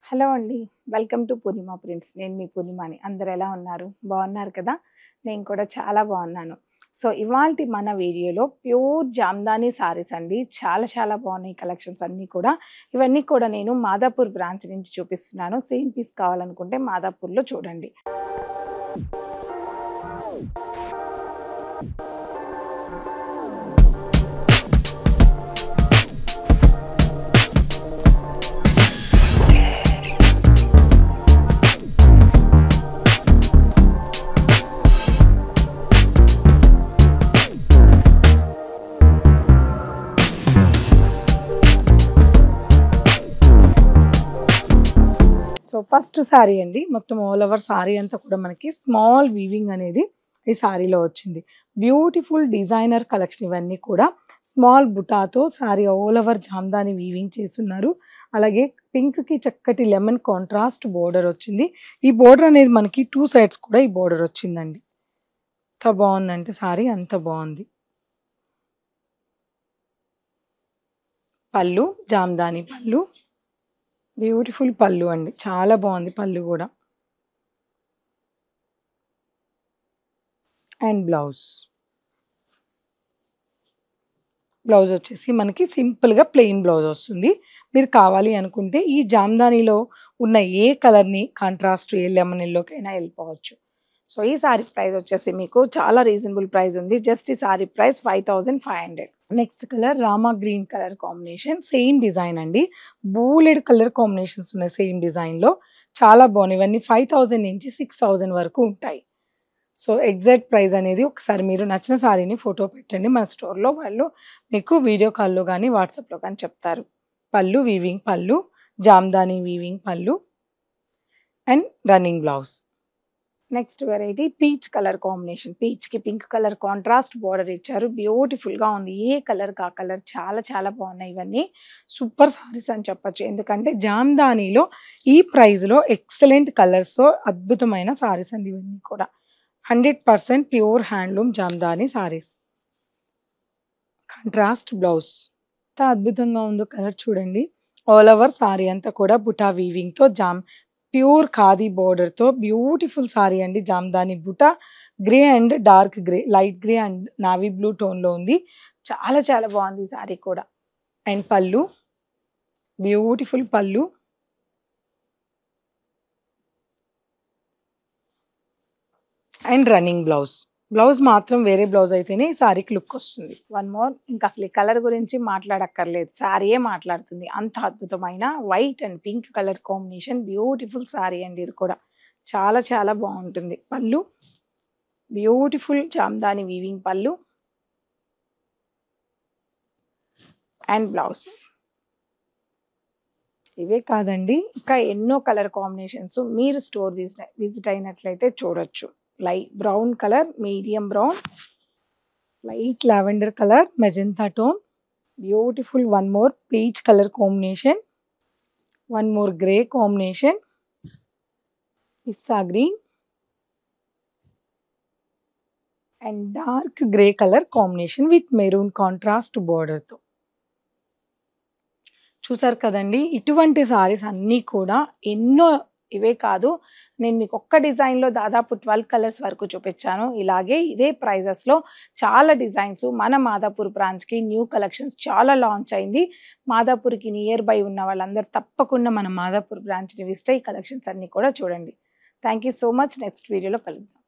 Hello అండి. Welcome to Purnima prints. నేను మీ పూర్ణిమని. అందరూ ఎలా ఉన్నారు? బాగున్నారు కదా! నేను కూడా చాలా బాగున్నాను. సో, ఇవాల్టి మన వీడియోలో ప్యూర్ జామ్దాని సారీస్ అండి. చాలా చాలా బాగున్నాయి కలెక్షన్స్ అన్నీ కూడా. ఇవన్నీ కూడా నేను మాదాపూర్ బ్రాంచ్ నుంచి చూపిస్తున్నాను. సేమ్ పీస్ కావాలనుకుంటే మాదాపూర్‌లో చూడండి. సో, ఫస్ట్ సారీ అండి. మొత్తం ఆల్ ఓవర్ సారీ అంతా కూడా మనకి స్మాల్ వీవింగ్ అనేది ఈ సారీలో వచ్చింది. బ్యూటిఫుల్ డిజైనర్ కలెక్షన్ ఇవన్నీ కూడా. స్మాల్ బుటాతో sari all over Jamdani weaving చేసున్నారు. అలాగే పింక్‌కి చక్కటి లెమన్ కాంట్రాస్ట్ బోర్డర్ వచ్చింది. ఈ బోర్డర్ అనేది మనకి 2 సైడ్స్ కూడా ఈ బోర్డర్ వచ్చిందండి. ఎంత బాగుందంటే సారీ అంత బాగుంది. పళ్ళు జామ్దాని పళ్ళు. బ్యూటిఫుల్ పళ్ళు అండి. చాలా బాగుంది పళ్ళు కూడా. And blouse. బ్లౌజ్ వచ్చేసి మనకి సింపుల్‌గా ప్లెయిన్ బ్లౌజ్ వస్తుంది. మీరు కావాలి అనుకుంటే ఈ జామ్దానిలో ఉన్న ఏ కలర్‌ని కాంట్రాస్ట్ ఏ లెమన్ యెల్లోకైనా వెళ్ళిపోవచ్చు. సో, ఈ సారీ ప్రైస్ వచ్చేసి మీకు చాలా రీజనబుల్ ప్రైస్ ఉంది. జస్ట్ ఈ sorry price 5500. Next colour Rama green colour combination. Same design అండి. బోలెడు కలర్ కాంబినేషన్స్ ఉన్నాయి సేమ్ డిజైన్‌లో. చాలా బాగున్నాయి. ఇవన్నీ 5000 నుంచి 6000 వరకు ఉంటాయి. సో, ఎగ్జాక్ట్ ప్రైస్ అనేది ఒకసారి మీరు నచ్చిన సారీని ఫోటో పెట్టండి. మన స్టోర్‌లో వాళ్ళు మీకు వీడియో కాల్‌లో గాని, వాట్సాప్‌లో గాని చెప్తారు. పళ్ళు వీవింగ్ పళ్ళు, జామ్దాని వీవింగ్ పళ్ళు and running blouse. Next variety peach colour combination. పీచ్‌కి పింక్ కలర్ కాంట్రాస్ట్ బోర్డర్ ఇచ్చారు. బ్యూటిఫుల్‌గా ఉంది. ఏ కలర్‌కి ఆ కలర్ చాలా చాలా బాగున్నాయి ఇవన్నీ. సూపర్ సారీస్ అని చెప్పొచ్చు. ఎందుకంటే జామ్దానిలో ఈ ప్రైస్‌లో ఎక్సలెంట్ కలర్స్‌తో అద్భుతమైన సారీస్ అండి ఇవన్నీ కూడా. 100% pure handloom Jamdani saris. Contrast blouse. ఎంత అద్భుతంగా ఉందో కలర్ చూడండి. ఆల్ ఓవర్ సారీ అంతా కూడా బుటా వీవింగ్‌తో ప్యూర్ ఖాదీ బోర్డర్‌తో బ్యూటిఫుల్ సారీ అండి. జామ్దాని బుటా grey and dark grey, light grey and navy blue టోన్‌లో ఉంది. చాలా చాలా బాగుంది ఈ సారీ కూడా. అండ్ పళ్ళు బ్యూటిఫుల్ పళ్ళు. And running blouse. బ్లౌజ్ మాత్రం వేరే బ్లౌజ్ అయితేనే ఈ సారీకి లుక్ వస్తుంది. వన్ మోర్ ఇంకా అసలు ఈ కలర్ గురించి మాట్లాడక్కర్లేదు. సారీయే మాట్లాడుతుంది. అంత అద్భుతమైన white and pink colour combination beautiful sari అండి ఇది కూడా. చాలా చాలా బాగుంటుంది. పళ్ళు బ్యూటిఫుల్ జామ్దాని వీవింగ్ పళ్ళు అండ్ బ్లౌజ్. ఇవే కాదండి ఇంకా ఎన్నో కలర్ కాంబినేషన్స్ మీరు స్టోర్ విజిట్ అయినట్లయితే చూడొచ్చు. Light brown colour, medium brown, light lavender colour, magenta tone, beautiful one more peach colour combination, one more grey combination, పిస్తా green and dark grey colour combination with maroon contrast బోర్డర్తో. చూసారు కదండి. ఇటువంటి సారీస్ అన్నీ కూడా ఎన్నో ఇవే కాదు. నేను మీకు ఒక్క డిజైన్‌లో దాదాపు 12 కలర్స్ వరకు చూపించాను. ఇలాగే ఇదే ప్రైజెస్‌లో చాలా డిజైన్స్ మన మాదాపూర్ బ్రాంచ్‌కి న్యూ కలెక్షన్స్ చాలా లాంచ్ అయింది. మాదాపూర్‌కి నియర్ బై ఉన్న వాళ్ళందరూ తప్పకుండా మన మాదాపూర్ బ్రాంచ్‌ని విజిట్ అయ్యి కలెక్షన్స్ అన్నీ కూడా చూడండి. Thank you so much. Next వీడియోలో కలుద్దాం.